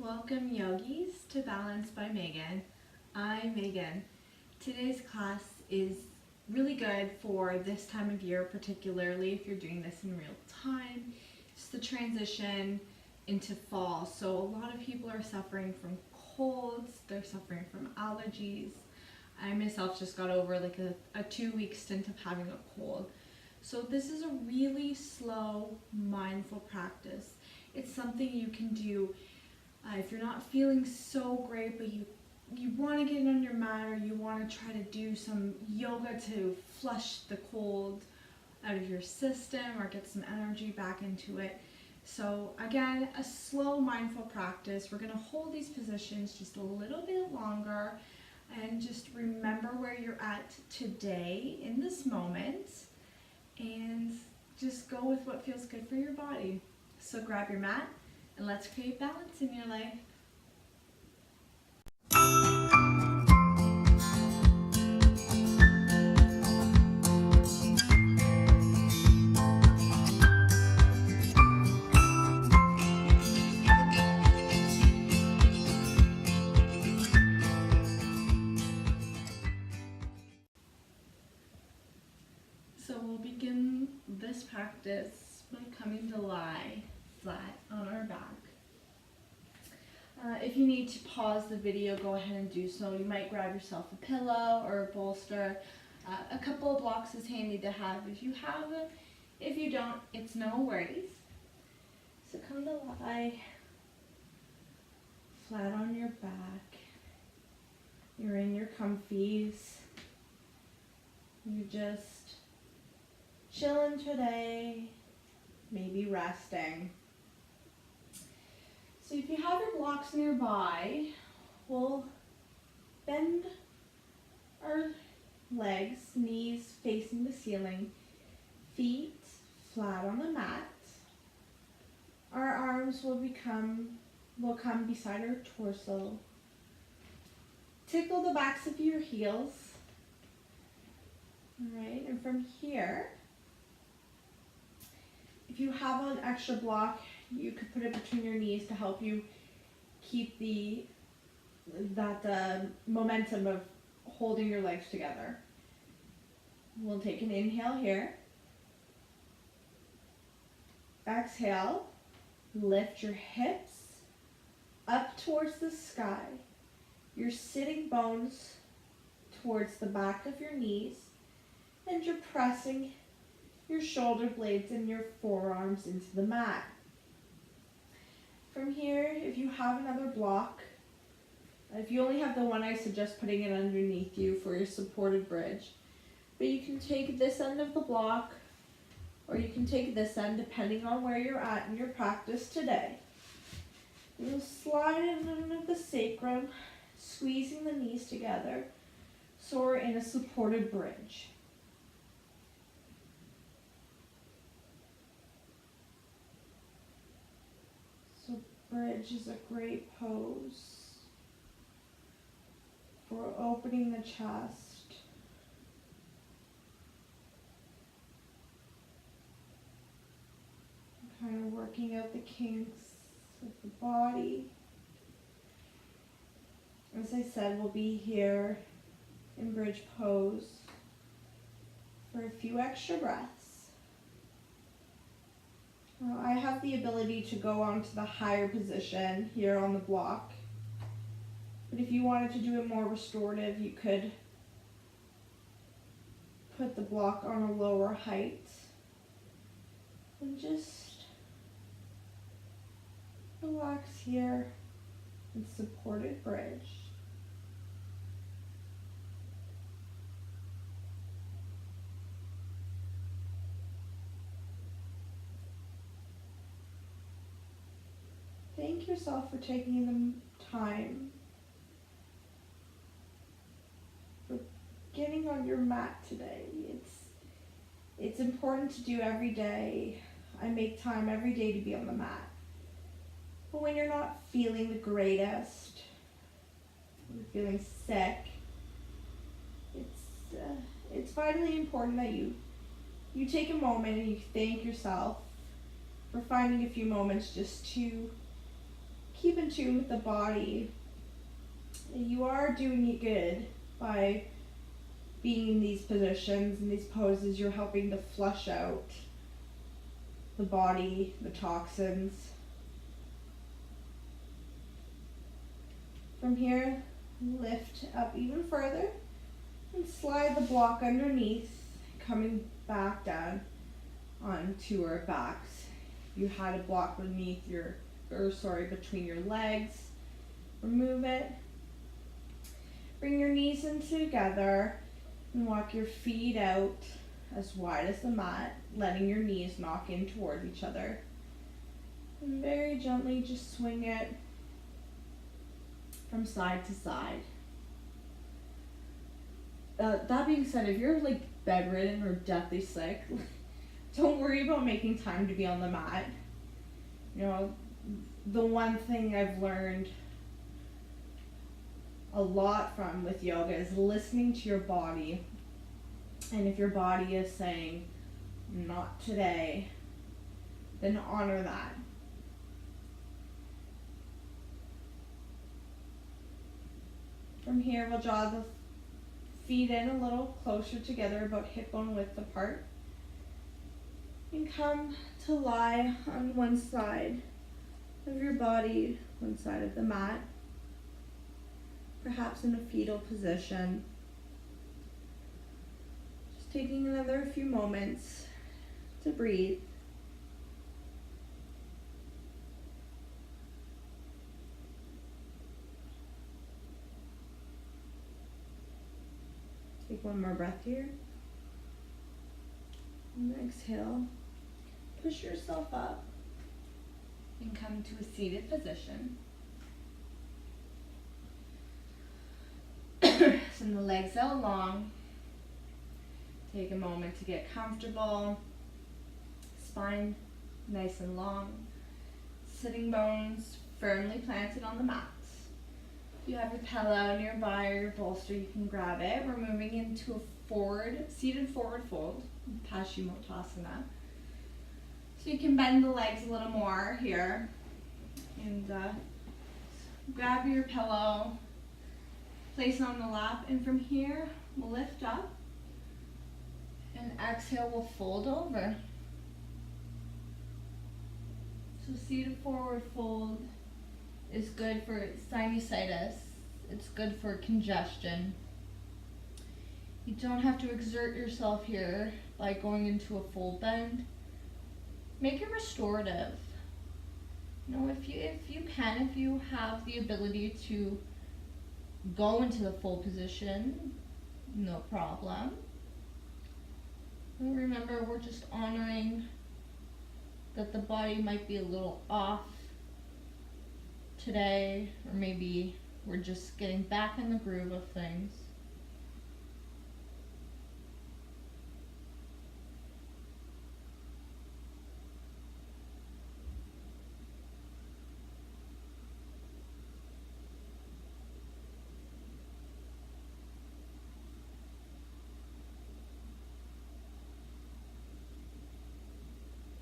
Welcome yogis to Balance by Meghan. I'm Meghan. Today's class is really good for this time of year, particularly if you're doing this in real time. It's the transition into fall. So a lot of people are suffering from colds, they're suffering from allergies. I myself just got over like a 2-week stint of having a cold. So this is a really slow, mindful practice. It's something you can do if you're not feeling so great, but you want to get on your mat, or you want to try to do some yoga to flush the cold out of your system or get some energy back into it. So again, a slow, mindful practice. We're going to hold these positions just a little bit longer and just remember where you're at today in this moment and just go with what feels good for your body. So grab your mat and let's create balance in your life. So we'll begin this practice by coming to lie flat on our back. If you need to pause the video, go ahead and do so. You might grab yourself a pillow or a bolster. A couple of blocks is handy to have if you have it. If you don't, it's no worries. So come to lie flat on your back. You're in your comfies. You're just chilling today, maybe resting. So if you have your blocks nearby, we'll bend our legs, knees facing the ceiling, feet flat on the mat. Our arms will come beside our torso. Tickle the backs of your heels. All right, and from here, if you have an extra block, you could put it between your knees to help you keep that momentum of holding your legs together. We'll take an inhale here. Exhale, lift your hips up towards the sky. Your sitting bones towards the back of your knees, and you're pressing your shoulder blades and your forearms into the mat. From here, if you have another block, if you only have the one, I suggest putting it underneath you for your supported bridge. But you can take this end of the block, or you can take this end depending on where you're at in your practice today. You'll slide it under the sacrum, squeezing the knees together, so we're in a supported bridge. So bridge is a great pose for opening the chest. Kind of working out the kinks of the body. As I said, we'll be here in bridge pose for a few extra breaths. I have the ability to go on to the higher position here on the block. But if you wanted to do it more restorative, you could put the block on a lower height and just relax here in supported bridge. Thank yourself for taking the time, for getting on your mat today. It's important to do every day. I make time every day to be on the mat. But when you're not feeling the greatest, when you're feeling sick, it's vitally important that you take a moment and you thank yourself for finding a few moments just to keep in tune with the body. You are doing it good by being in these positions and these poses. You're helping to flush out the body, the toxins. From here, lift up even further and slide the block underneath, coming back down onto our backs. You had a block beneath between your legs. Remove it. Bring your knees in together and walk your feet out as wide as the mat, letting your knees knock in toward each other. And very gently just swing it from side to side. That being said, if you're like bedridden or deathly sick, don't worry about making time to be on the mat. You know, the one thing I've learned a lot from with yoga is listening to your body. And if your body is saying, not today, then honor that. From here, we'll draw the feet in a little closer together, about hip bone width apart. And come to lie on one side of your body, one side of the mat, perhaps in a fetal position. Just taking another few moments to breathe. Take one more breath here. And exhale. Push yourself up and come to a seated position. Send the legs out long. Take a moment to get comfortable. Spine nice and long. Sitting bones firmly planted on the mat. If you have your pillow nearby or your bolster, you can grab it. We're moving into a seated forward fold, Paschimottanasana. So you can bend the legs a little more here. And grab your pillow, place it on the lap, and from here, we'll lift up. And exhale, we'll fold over. So seated forward fold is good for sinusitis. It's good for congestion. You don't have to exert yourself here by going into a full bend. Make it restorative. You know, if you have the ability to go into the full position, no problem. And remember, we're just honoring that the body might be a little off today, or maybe we're just getting back in the groove of things.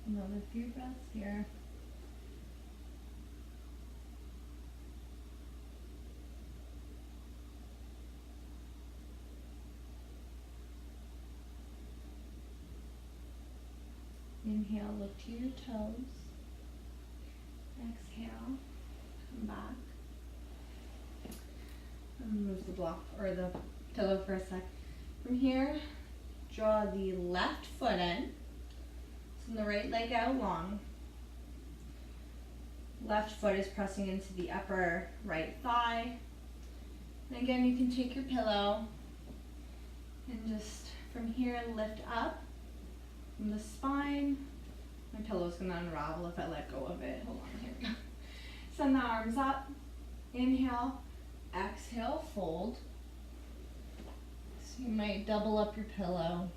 Another few breaths here. Inhale, look to your toes. Exhale, come back. And move the block or the pillow for a sec. From here, draw the left foot in. Send the right leg out long. Left foot is pressing into the upper right thigh. And again, you can take your pillow and just from here lift up from the spine. My pillow's gonna unravel if I let go of it. Hold on, here we go. Send the arms up. Inhale, exhale, fold. So you might double up your pillow.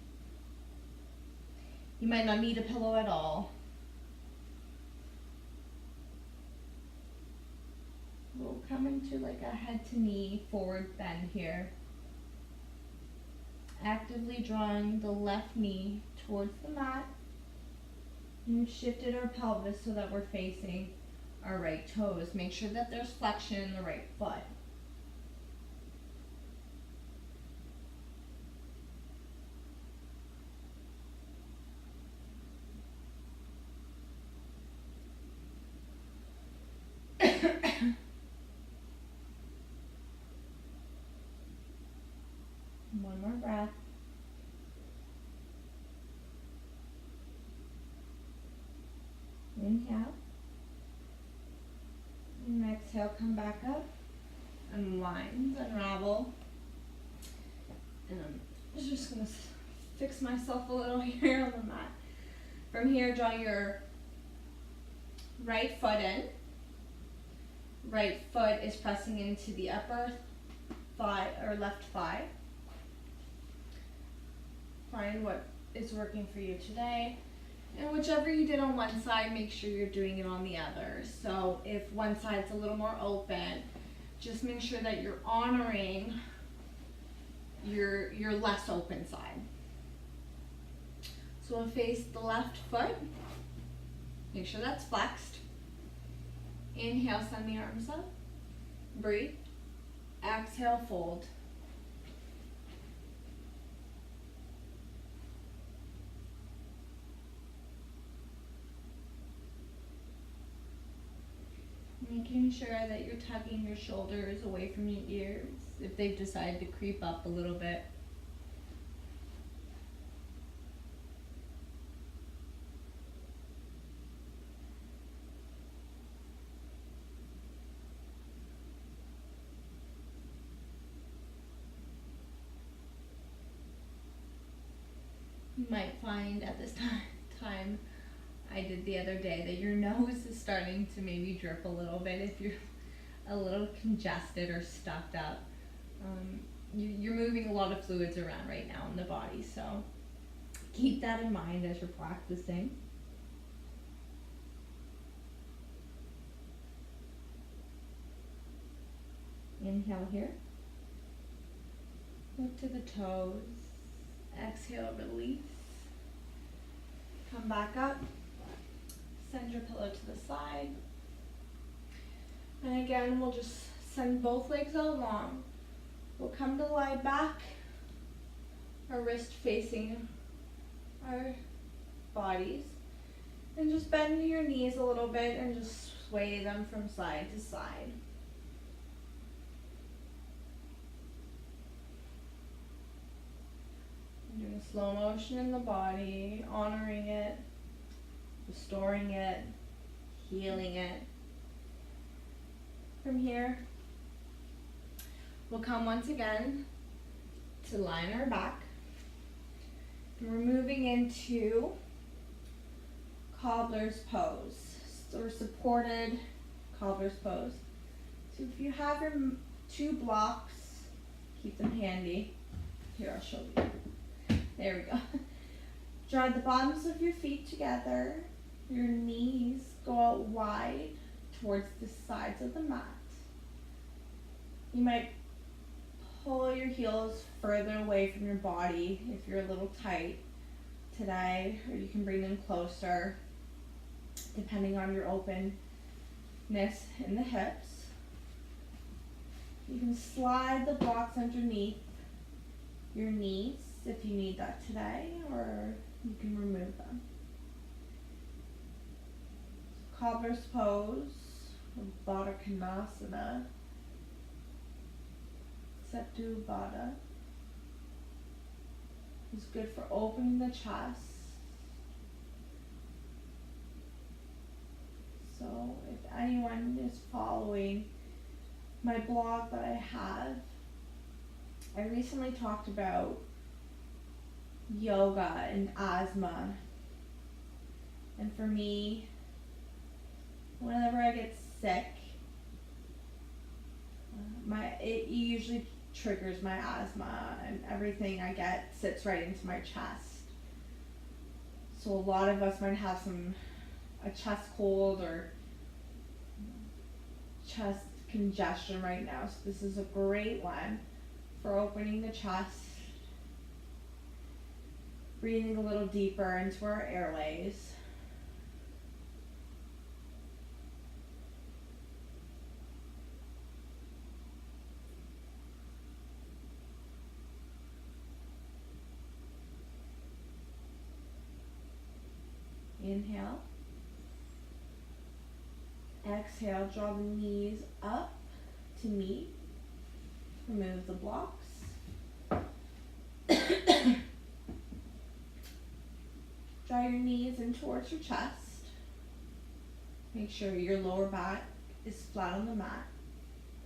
You might not need a pillow at all. We'll come into like a head to knee forward bend here. Actively drawing the left knee towards the mat. And we've shifted our pelvis so that we're facing our right toes. Make sure that there's flexion in the right foot. One more breath. Inhale. And exhale, come back up. Unwind, unravel. And I'm just going to fix myself a little here on the mat. From here, draw your right foot in. Right foot is pressing into the upper thigh or left thigh. Find what is working for you today. And whichever you did on one side, make sure you're doing it on the other. So if one side's a little more open, just make sure that you're honoring your less open side. So we'll face the left foot. Make sure that's flexed. Inhale, send the arms up. Breathe. Exhale, fold. Making sure that you're tucking your shoulders away from your ears if they've decided to creep up a little bit. You might find at this time I did the other day that your nose is starting to maybe drip a little bit if you're a little congested or stuffed up. You're moving a lot of fluids around right now in the body, so keep that in mind as you're practicing. Inhale here. Look to the toes. Exhale, release. Come back up. Send your pillow to the side. And again, we'll just send both legs out long. We'll come to lie back, our wrist facing our bodies. And just bend your knees a little bit and just sway them from side to side. Doing slow motion in the body, honoring it, restoring it, healing it. From here, we'll come once again to lie on our back. And we're moving into cobbler's pose. So we're supported cobbler's pose. So if you have your 2 blocks, keep them handy. Here, I'll show you. There we go. Draw the bottoms of your feet together. Your knees go out wide towards the sides of the mat. You might pull your heels further away from your body if you're a little tight today, or you can bring them closer depending on your openness in the hips. You can slide the blocks underneath your knees if you need that today, or you can remove them. Cobbler's pose, or Baddha Konasana, Setu Baddha, is good for opening the chest. So if anyone is following my blog that I have, I recently talked about yoga and asthma. And for me, whenever I get sick, it usually triggers my asthma, and everything I get sits right into my chest. So a lot of us might have a chest cold or chest congestion right now. So this is a great one for opening the chest, breathing a little deeper into our airways. Inhale. Exhale, draw the knees up to meet. Remove the blocks. Draw your knees in towards your chest. Make sure your lower back is flat on the mat.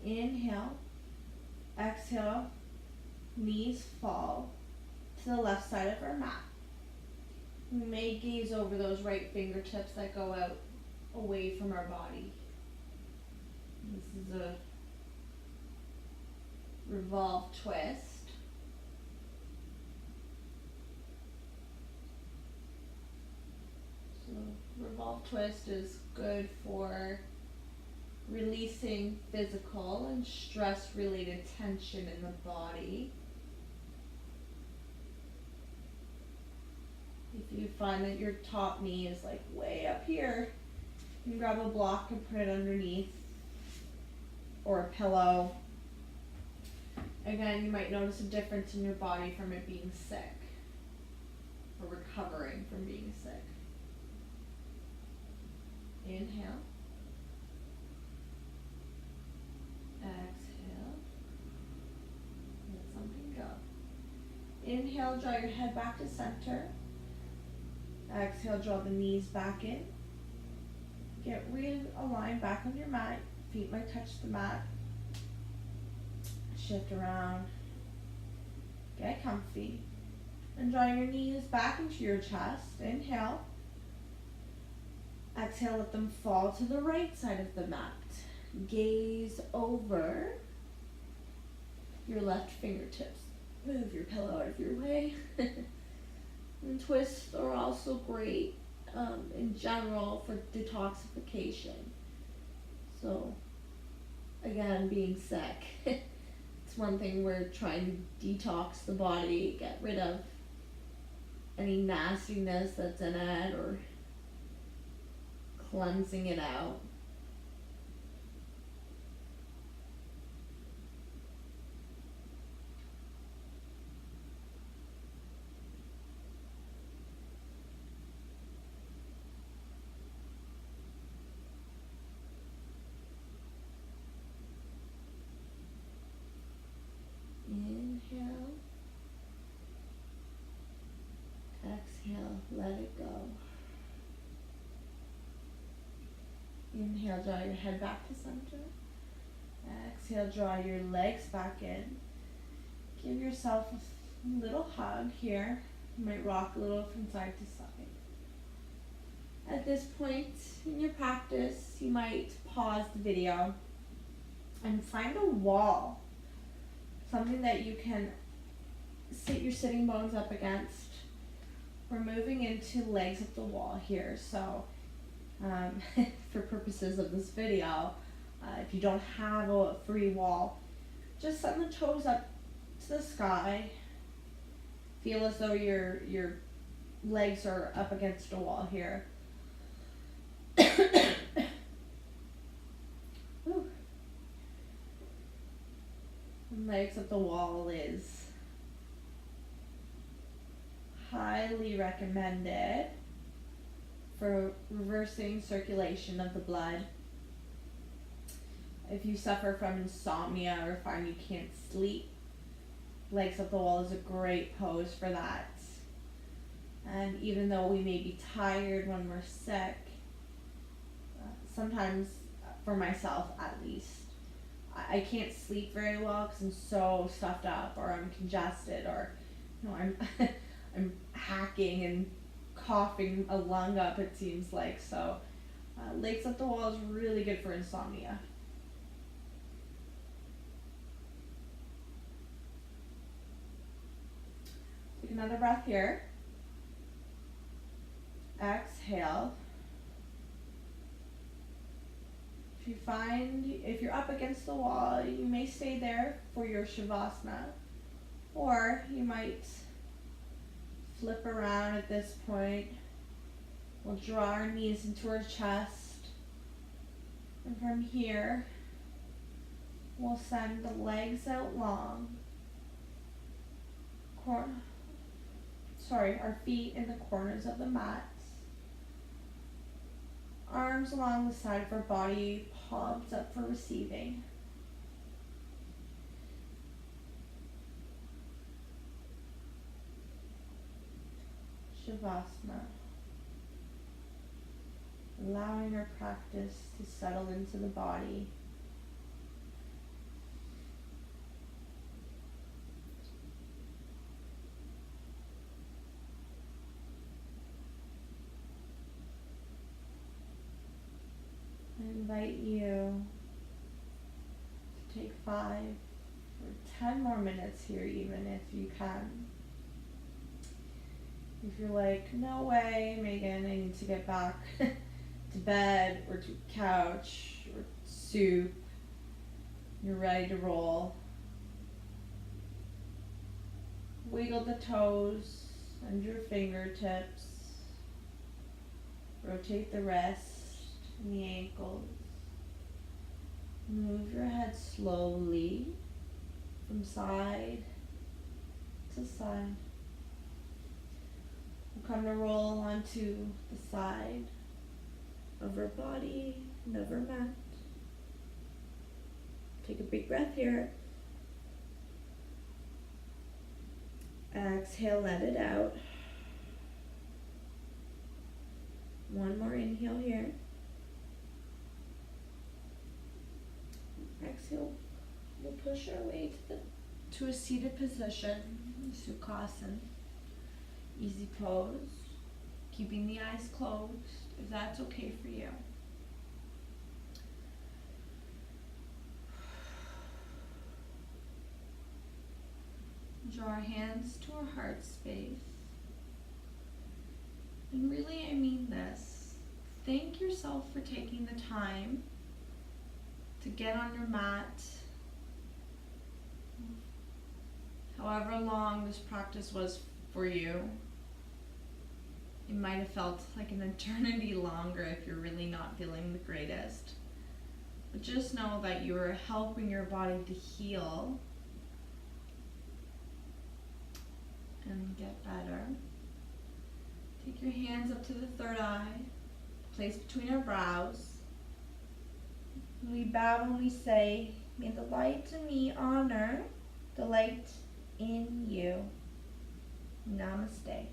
Inhale. Exhale. Knees fall to the left side of our mat. We may gaze over those right fingertips that go out away from our body. This is a revolve twist. So revolve twist is good for releasing physical and stress related tension in the body. If you find that your top knee is like way up here, you can grab a block and put it underneath, or a pillow. Again, you might notice a difference in your body from it being sick or recovering from being sick. Inhale. Exhale. Let something go. Inhale, draw your head back to center. Exhale, draw the knees back in. Get realigned back on your mat. Feet might touch the mat. Shift around. Get comfy. And draw your knees back into your chest. Inhale. Exhale, let them fall to the right side of the mat. Gaze over your left fingertips. Move your pillow out of your way. And twists are also great in general for detoxification. So, again, being sick, it's one thing we're trying to detox the body, get rid of any nastiness that's in it, or cleansing it out. Inhale. Exhale, let it go. Inhale, draw your head back to center. Exhale, draw your legs back in. Give yourself a little hug here. You might rock a little from side to side. At this point in your practice, you might pause the video and find a wall. Something that you can sit your sitting bones up against. We're moving into legs up the wall here. So for purposes of this video, if you don't have a free wall, just send the toes up to the sky. Feel as though your legs are up against a wall here. Legs up the wall is highly recommended for reversing circulation of the blood. If you suffer from insomnia or find you can't sleep, legs up the wall is a great pose for that. And even though we may be tired when we're sick, sometimes, for myself at least, I can't sleep very well because I'm so stuffed up, or I'm congested, or I'm I'm hacking and coughing a lung up, it seems like. So legs up the wall is really good for insomnia. Take another breath here. Exhale. If you're up against the wall, you may stay there for your Shavasana, or you might flip around at this point. We'll draw our knees into our chest, and from here, we'll send the legs out long. Our feet in the corners of the mat. Arms along the side of our body, palms up for receiving. Shavasana. Allowing our practice to settle into the body. I invite you to take 5 or 10 more minutes here, even if you can. If you're like, no way, Megan, I need to get back to bed or to couch or soup, you're ready to roll. Wiggle the toes under your fingertips. Rotate the wrist and the ankles. Move your head slowly from side to side. We'll come to roll onto the side of our body and of our mat. Take a big breath here. Exhale, let it out. One more inhale here. Exhale. We'll push our way to a seated position, Sukhasana. Easy pose. Keeping the eyes closed, if that's okay for you. Draw our hands to our heart space. And really, I mean this. Thank yourself for taking the time to get on your mat. However long this practice was for you. It might have felt like an eternity longer if you're really not feeling the greatest. But just know that you are helping your body to heal and get better. Take your hands up to the third eye, place between our brows. We bow and we say, may the light in me honor the light in you. Namaste.